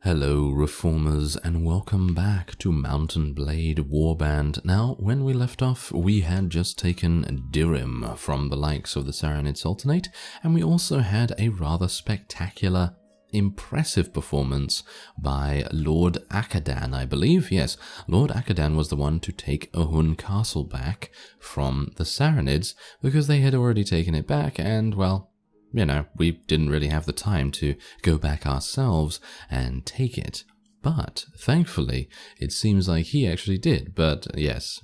Hello Reformers and welcome back to Mountain Blade Warband. Now, when we left off, we had just taken Dirham from the likes of the Saranid Sultanate, and we also had a rather spectacular, impressive performance by Lord Akadan, I believe. Yes, Lord Akadan was the one to take Ahun Castle back from the Saranids, because they had already taken it back, and, well, you know, we didn't really have the time to go back ourselves and take it. But, thankfully, it seems like he actually did. But, yes.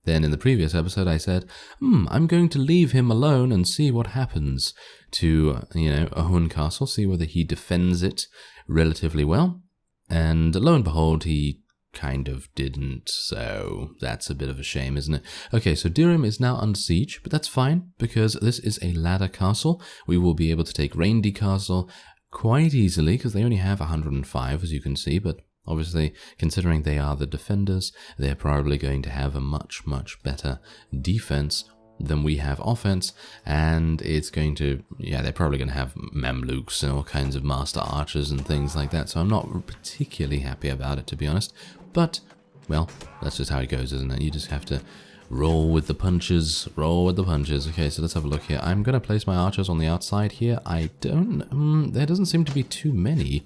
Then in the previous episode I said, I'm going to leave him alone and see what happens to, Ahun Castle, see whether he defends it relatively well. And lo and behold, he kind of didn't, so that's a bit of a shame, isn't it? Okay, so Dirham is now under siege, but that's fine, because this is a ladder castle. We will be able to take Reindeer Castle quite easily, because they only have 105, as you can see, but obviously, considering they are the defenders, they're probably going to have a much, much better defense than we have offense, and it's going to, they're probably going to have Mamluks and all kinds of master archers and things like that, so I'm not particularly happy about it, to be honest. But, well, that's just how it goes, isn't it? You just have to roll with the punches, Okay, so let's have a look here. I'm going to place my archers on the outside here. There doesn't seem to be too many.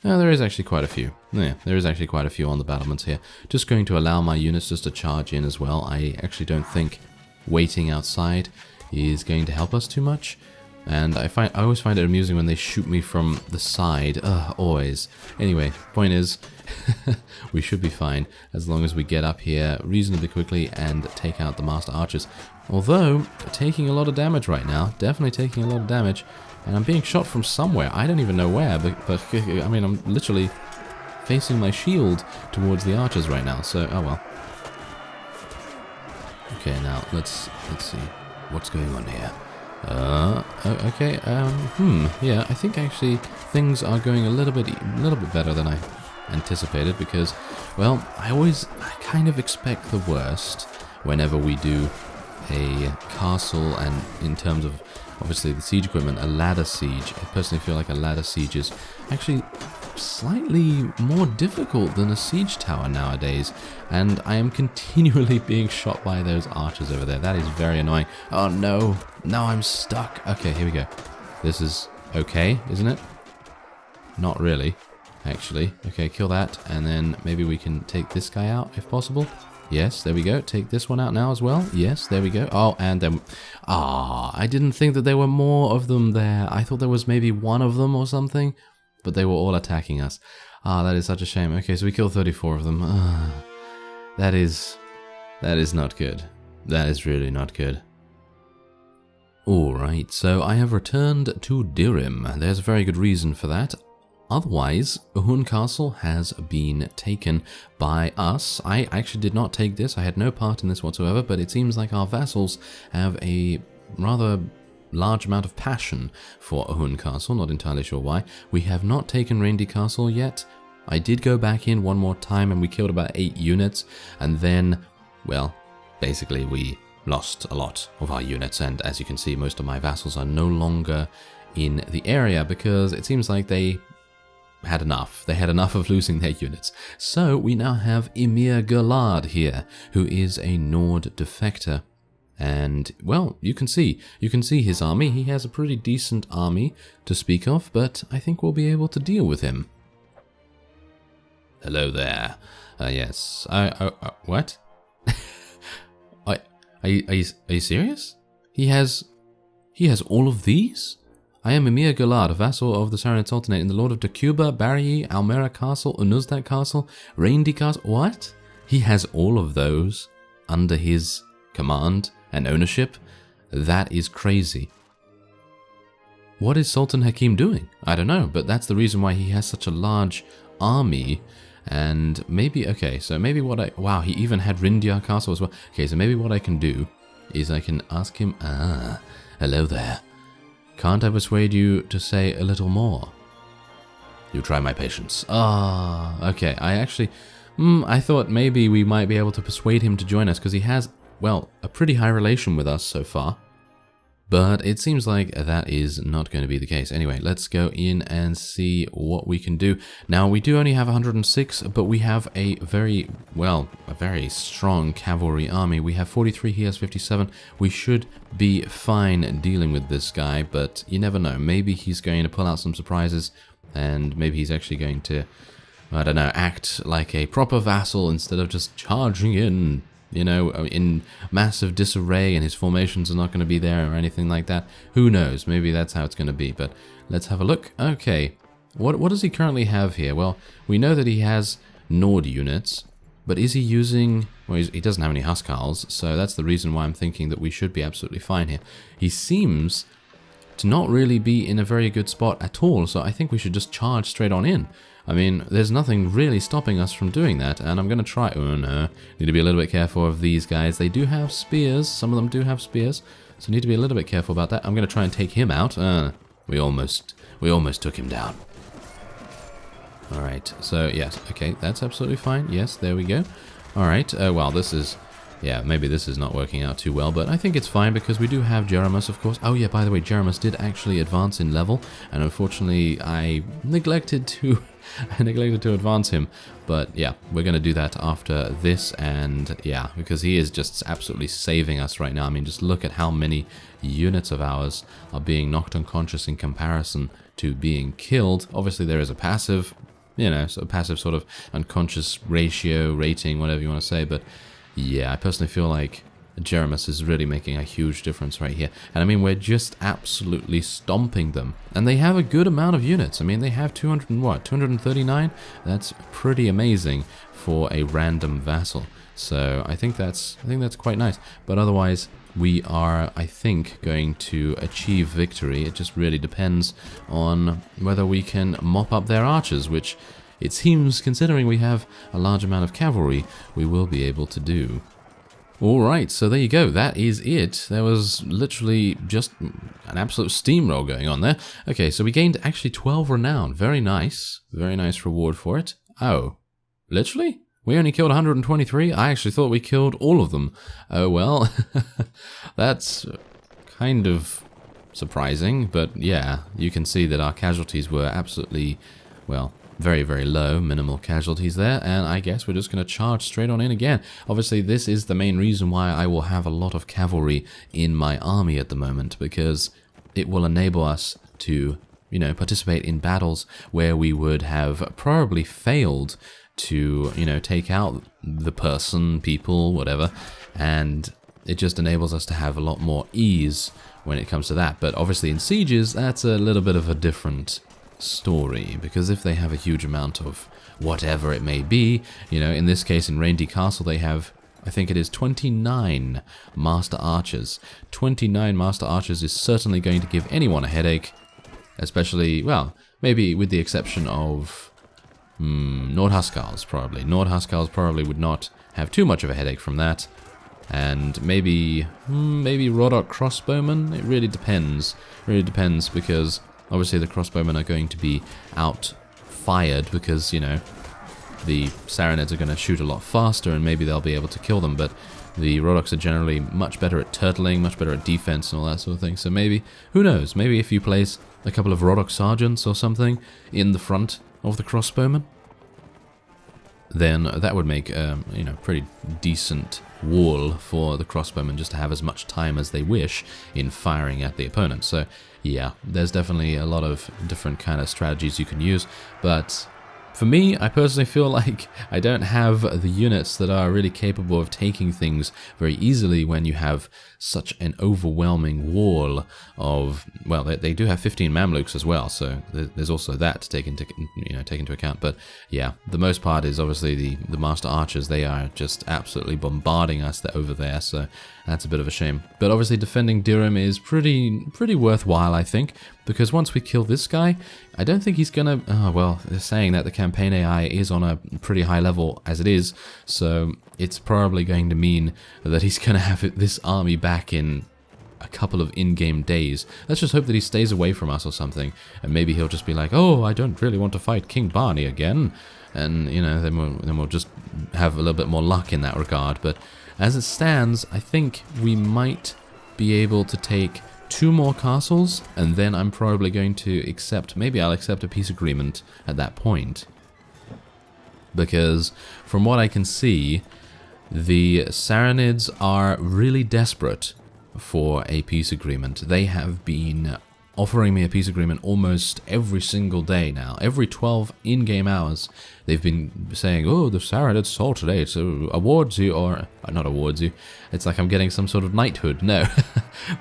No, there is actually quite a few. Yeah, there is actually quite a few on the battlements here. Just going to allow my units just to charge in as well. I actually don't think waiting outside is going to help us too much. And I always find it amusing when they shoot me from the side. Always. Anyway, point is, we should be fine as long as we get up here reasonably quickly and take out the master archers. Although, taking a lot of damage right now. Definitely taking a lot of damage. And I'm being shot from somewhere. I don't even know where, but I mean, I'm literally facing my shield towards the archers right now, so, oh well. Okay, now, let's see what's going on here. Okay, yeah, I think actually things are going a little bit better than I anticipated, because, well, I kind of expect the worst whenever we do a castle, and in terms of obviously the siege equipment, a ladder siege. I personally feel like a ladder siege is actually slightly more difficult than a siege tower nowadays, and I am continually being shot by those archers over there. That is very annoying. Oh no, now I'm stuck. Okay, here we go. This is okay, isn't it? Not really, actually. Okay, kill that, and then maybe we can take this guy out if possible. Yes, there we go. Take this one out now as well. Yes, there we go. Oh, and then... I didn't think that there were more of them there. I thought there was maybe one of them or something, but they were all attacking us. That is such a shame. Okay, so we killed 34 of them. That is not good. That is really not good. Alright, so I have returned to Dirham. There's a very good reason for that. Otherwise, Ahun Castle has been taken by us. I actually did not take this. I had no part in this whatsoever, but it seems like our vassals have a rather large amount of passion for Ahun Castle. Not entirely sure why. We have not taken Reindeer Castle yet. I did go back in one more time and we killed about 8 units. And then, well, basically we lost a lot of our units. And as you can see, most of my vassals are no longer in the area because it seems like they had enough. They had enough of losing their units. So we now have Emir Gulad here, who is a Nord defector. And, well, you can see his army. He has a pretty decent army to speak of, but I think we'll be able to deal with him. Hello there. Yes. What? Are you serious? He has all of these? I am Emir Gulad, a vassal of the Saranid Sultanate and the Lord of Dacuba, Baryi, Almera Castle, Unuzdak Castle, Reindeer Castle. What? He has all of those under his command and ownership? That is crazy. What is Sultan Hakim doing? I don't know, but that's the reason why he has such a large army. And maybe, okay, so maybe wow, he even had Reindeer Castle as well. Okay, so maybe what I can do is I can ask him, hello there. Can't I persuade you to say a little more? You try my patience. Okay. I thought maybe we might be able to persuade him to join us because he has, well, a pretty high relation with us so far. But it seems like that is not going to be the case. Anyway, let's go in and see what we can do. Now, we do only have 106, but we have a very strong cavalry army. We have 43, he has 57. We should be fine dealing with this guy, but you never know. Maybe he's going to pull out some surprises, and maybe he's actually going to, I don't know, act like a proper vassal instead of just charging in, you know, in massive disarray, and his formations are not going to be there or anything like that. Who knows? Maybe that's how it's going to be, but let's have a look. Okay, what does he currently have here? Well, we know that he has Nord units, but is he using... Well, he doesn't have any Huskarls, so that's the reason why I'm thinking that we should be absolutely fine here. He seems to not really be in a very good spot at all, so I think we should just charge straight on in. I mean, there's nothing really stopping us from doing that, and I'm going to try... Oh no, need to be a little bit careful of these guys. They do have spears, some of them do have spears, so need to be a little bit careful about that. I'm going to try and take him out. We almost took him down. Alright, so yes, okay, that's absolutely fine. Yes, there we go. Alright, well, this is... Yeah, maybe this is not working out too well, but I think it's fine because we do have Jeremus, of course. Oh yeah, by the way, Jeremus did actually advance in level, and unfortunately I neglected to advance him. But yeah, we're going to do that after this, and yeah, because he is just absolutely saving us right now. I mean, just look at how many units of ours are being knocked unconscious in comparison to being killed. Obviously, there is a passive, you know, so a passive sort of unconscious ratio, rating, whatever you want to say, but yeah, I personally feel like Jeremus is really making a huge difference right here. And I mean, we're just absolutely stomping them. And they have a good amount of units. I mean, they have 239? That's pretty amazing for a random vassal. So I think that's quite nice. But otherwise, we are, I think, going to achieve victory. It just really depends on whether we can mop up their archers, which... It seems, considering we have a large amount of cavalry, we will be able to do. Alright, so there you go, that is it. There was literally just an absolute steamroll going on there. Okay, so we gained actually 12 renown. Very nice reward for it. Oh, literally? We only killed 123? I actually thought we killed all of them. Oh well, that's kind of surprising, but yeah, you can see that our casualties were absolutely, well... very, very low, minimal casualties there, and I guess we're just going to charge straight on in again. Obviously, this is the main reason why I will have a lot of cavalry in my army at the moment, because it will enable us to, you know, participate in battles where we would have probably failed to, you know, take out the person, people, whatever, and it just enables us to have a lot more ease when it comes to that. But obviously in sieges, that's a little bit of a different story, because if they have a huge amount of whatever it may be, you know, in this case in Reindeer Castle they have, I think it is 29 Master Archers. 29 Master Archers is certainly going to give anyone a headache, especially, well, maybe with the exception of Nord Huskarls probably. Nord Huskarls probably would not have too much of a headache from that, and maybe Rodok Crossbowmen. It really depends. Because obviously the crossbowmen are going to be out-fired because, you know, the Saronids are going to shoot a lot faster and maybe they'll be able to kill them, but the Rodoks are generally much better at turtling, much better at defense and all that sort of thing. So maybe, who knows, maybe if you place a couple of Rodok sergeants or something in the front of the crossbowmen, then that would make, you know, pretty decent wall for the crossbowmen just to have as much time as they wish in firing at the opponent. So yeah, there's definitely a lot of different kind of strategies you can use, but for me, I personally feel like I don't have the units that are really capable of taking things very easily when you have such an overwhelming wall of, well, they do have 15 Mamluks as well, so there's also that to take into account. But yeah, the most part is obviously the Master Archers. They are just absolutely bombarding us over there, so that's a bit of a shame. But obviously defending Dirham is pretty worthwhile, I think, because once we kill this guy, I don't think he's gonna... Oh, well, they're saying that the campaign AI is on a pretty high level as it is, so it's probably going to mean that he's gonna have this army back in a couple of in-game days. Let's just hope that he stays away from us or something, and maybe he'll just be like, oh, I don't really want to fight King Barney again, and, you know, then we'll just have a little bit more luck in that regard. But as it stands, I think we might be able to take 2 more castles, and then I'm probably going to accept, maybe I'll accept a peace agreement at that point. Because from what I can see, the Sarranids are really desperate for a peace agreement. They have been offering me a peace agreement almost every single day now. Every 12 in-game hours, they've been saying, oh, the Sarranid sold today, so awards you, or not awards you. It's like I'm getting some sort of knighthood. No,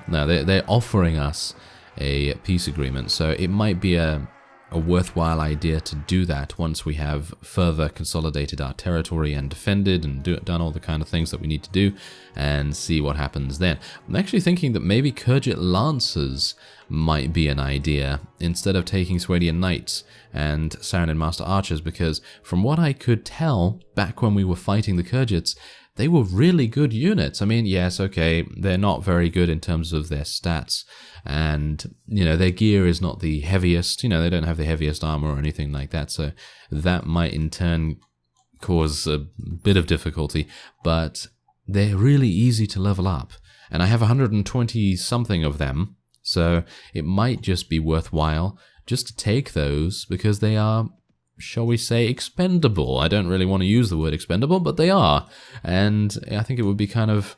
no, they're offering us a peace agreement, so it might be a worthwhile idea to do that once we have further consolidated our territory and defended and done all the kind of things that we need to do, and see what happens then. I'm actually thinking that maybe Khergit Lancers might be an idea instead of taking Swadian Knights and Sarranid Master Archers, because from what I could tell back when we were fighting the Khergits, they were really good units. I mean, yes, okay, they're not very good in terms of their stats, and, you know, their gear is not the heaviest, you know, they don't have the heaviest armor or anything like that, so that might in turn cause a bit of difficulty, but they're really easy to level up, and I have 120 something of them, so it might just be worthwhile just to take those, because they are, shall we say, expendable. I don't really want to use the word expendable, but they are, and I think it would be kind of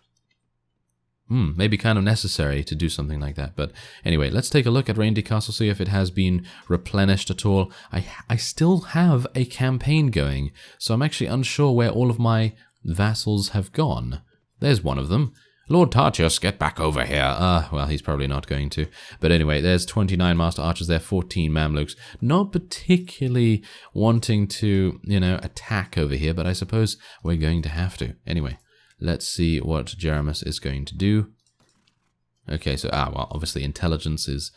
maybe kind of necessary to do something like that. But anyway, let's take a look at Reindeer Castle, see if it has been replenished at all. I still have a campaign going, so I'm actually unsure where all of my vassals have gone. There's one of them. Lord Tartius, get back over here. Well, he's probably not going to. But anyway, there's 29 Master Archers there, 14 Mamluks. Not particularly wanting to, you know, attack over here, but I suppose we're going to have to. Anyway, let's see what Jeramus is going to do. Okay, so, well, obviously intelligence is,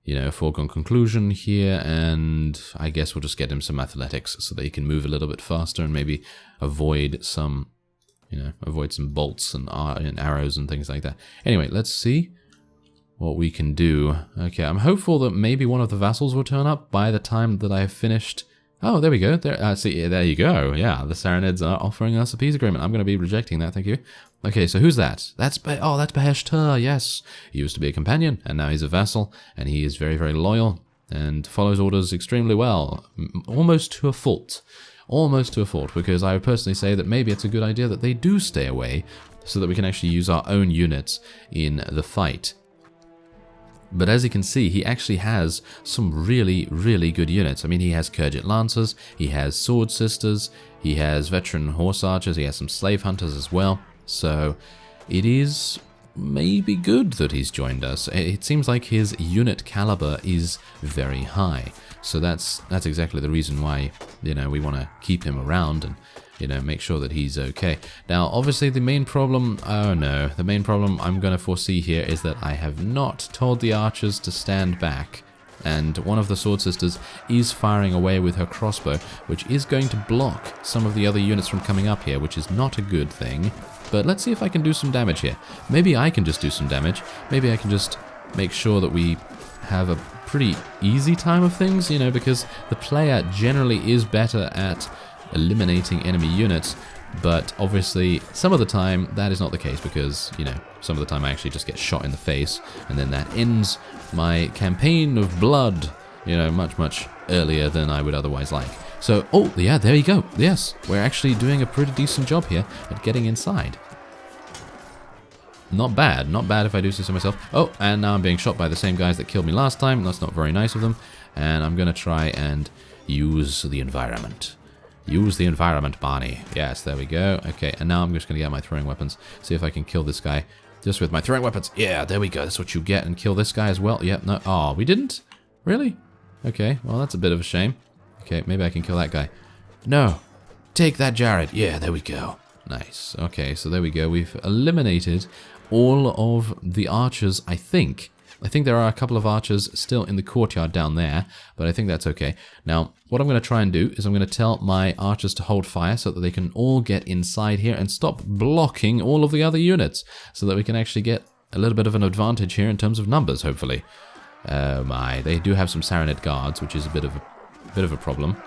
you know, a foregone conclusion here, and I guess we'll just get him some athletics so that he can move a little bit faster and maybe avoid some, you know, avoid some bolts and arrows and things like that. Anyway, let's see what we can do. Okay, I'm hopeful that maybe one of the vassals will turn up by the time that I have finished. Oh, there we go. There, see, there you go. Yeah, the Sarranids are offering us a peace agreement. I'm going to be rejecting that, thank you. Okay, so who's that? That's Beheshtar, yes. He used to be a companion, and now he's a vassal, and he is very, very loyal, and follows orders extremely well. Almost to a fault. Almost to a fault, because I would personally say that maybe it's a good idea that they do stay away, so that we can actually use our own units in the fight. But as you can see, he actually has some really, really good units. I mean, he has Khergit Lancers, he has Sword Sisters, he has Veteran Horse Archers, he has some Slave Hunters as well. So it is maybe good that he's joined us. It seems like his unit caliber is very high. So that's exactly the reason why, you know, we want to keep him around and, you know, make sure that he's okay. Now, obviously, the main problem, the main problem I'm going to foresee here is that I have not told the archers to stand back. And one of the Sword Sisters is firing away with her crossbow, which is going to block some of the other units from coming up here, which is not a good thing. But let's see if I can do some damage here. Maybe I can just do some damage. Maybe I can just make sure that we have a pretty easy time of things, you know, because the player generally is better at eliminating enemy units, but obviously some of the time that is not the case, because, you know, some of the time I actually just get shot in the face, and then that ends my campaign of blood, you know, much, much earlier than I would otherwise like. So, oh, yeah, there you go. Yes, we're actually doing a pretty decent job here at getting inside. Not bad if I do say so myself. Oh, and now I'm being shot by the same guys that killed me last time. That's not very nice of them. And I'm going to try and use the environment. Use the environment, Barney. Yes, there we go. Okay, and now I'm just going to get my throwing weapons. See if I can kill this guy just with my throwing weapons. Yeah, there we go. That's what you get. And kill this guy as well. Yep, no. Oh, we didn't? Really? Okay, well, that's a bit of a shame. Okay, maybe I can kill that guy. No. Take that, Jared. Yeah, there we go. Nice. Okay, so there we go. We've eliminated all of the archers, I think. I think there are a couple of archers still in the courtyard down there, but I think that's okay. Now, what I'm going to try and do is I'm going to tell my archers to hold fire so that they can all get inside here and stop blocking all of the other units, so that we can actually get a little bit of an advantage here in terms of numbers, hopefully. Oh my, they do have some Sarranid guards, which is a bit of a problem.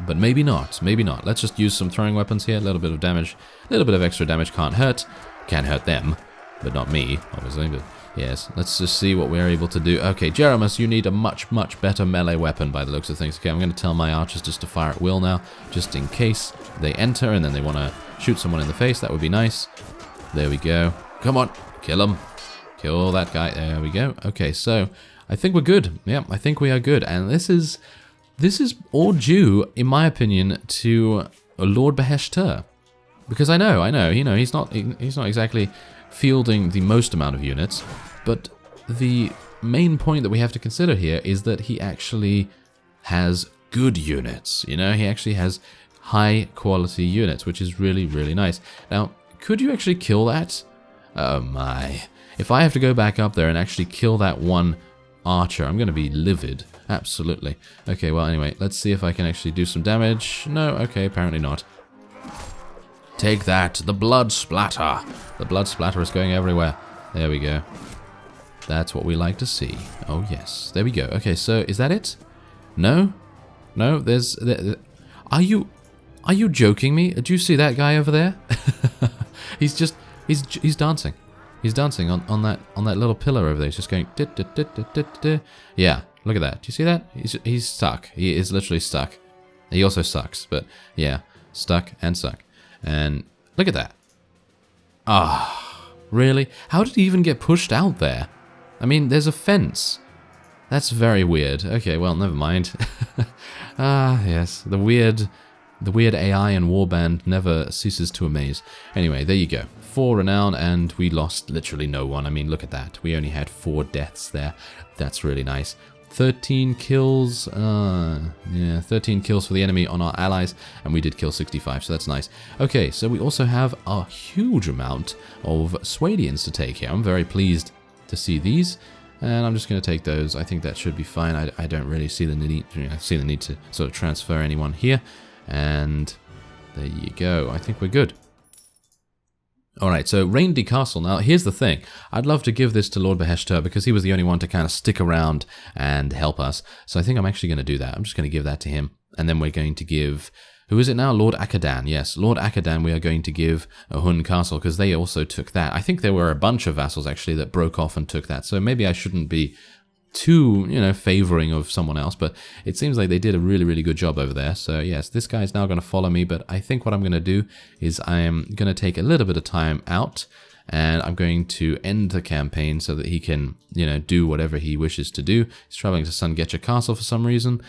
But maybe not, maybe not. Let's just use some throwing weapons here, a little bit of damage, a little bit of extra damage can't hurt. Can hurt them, but not me, obviously, but Yes, let's just see what we're able to do. Okay, Jeremus, you need a much, much better melee weapon by the looks of things. Okay, I'm going to tell my archers just to fire at will now, just in case they enter and then they want to shoot someone in the face. That would be nice. There we go. Come on, kill him. Kill that guy. There we go. Okay, so I think we're good. Yeah, I think we are good. And this is all due, in my opinion, to Lord Beheshtur. Because I know, he's not exactly fielding the most amount of units, but the main point that we have to consider here is that he actually has good units. He actually has high quality units, which is really, really nice. Now, could you actually kill that? Oh my. If I have to go back up there and actually kill that one archer, I'm going to be livid. Absolutely. Okay, well, anyway, let's see if I can actually do some damage. No, okay, apparently not. Take that, the blood splatter. The blood splatter is going everywhere. There we go. That's what we like to see. Oh, yes. There we go. Okay, so is that it? No? No, Are you joking me? Do you see that guy over there? he's dancing. He's dancing on that little pillar over there. He's just going... Yeah, look at that. Do you see that? He's stuck. He is literally stuck. He also sucks, but yeah, stuck and suck. And look at that. Ah, really? How did he even get pushed out there? I mean, there's a fence. That's very weird. Okay, well, never mind. Ah, yes, the weird AI in Warband never ceases to amaze. Anyway, there you go. 4 renown, and we lost literally no one. I mean, look at that. We only had 4 deaths there. That's really nice. 13 kills, yeah, 13 kills for the enemy on our allies, and we did kill 65, so that's nice. Okay, so we also have a huge amount of Swadians to take here. I'm very pleased to see these, and I'm just going to take those. I think that should be fine. I don't really see the need to sort of transfer anyone here, and there you go. I think we're good. Alright, so Raindy Castle. Now, here's the thing. I'd love to give this to Lord Beheshtur because he was the only one to kind of stick around and help us. So I think I'm actually going to do that. I'm just going to give that to him. And then we're going to give... Who is it now? Lord Akadan. Yes, Lord Akadan we are going to give a Hun Castle because they also took that. I think there were a bunch of vassals, actually, that broke off and took that. So maybe I shouldn't be too, favoring of someone else, but it seems like they did a really, really good job over there. So yes, this guy is now going to follow me, but I think what I'm going to do is I am going to take a little bit of time out, and I'm going to end the campaign so that he can, do whatever he wishes to do. He's traveling to Sungetcha Castle for some reason.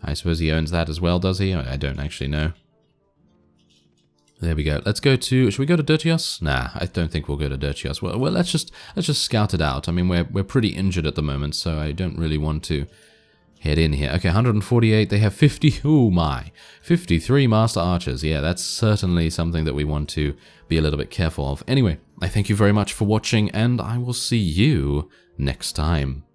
I suppose he owns that as well, does he? I don't actually know. There we go. Let's go to... Should we go to Dirtios? Nah, I don't think we'll go to Dirtios. Well, let's just scout it out. I mean, we're pretty injured at the moment, so I don't really want to head in here. Okay, 148. They have 50... Oh, my. 53 Master Archers. Yeah, that's certainly something that we want to be a little bit careful of. Anyway, I thank you very much for watching, and I will see you next time.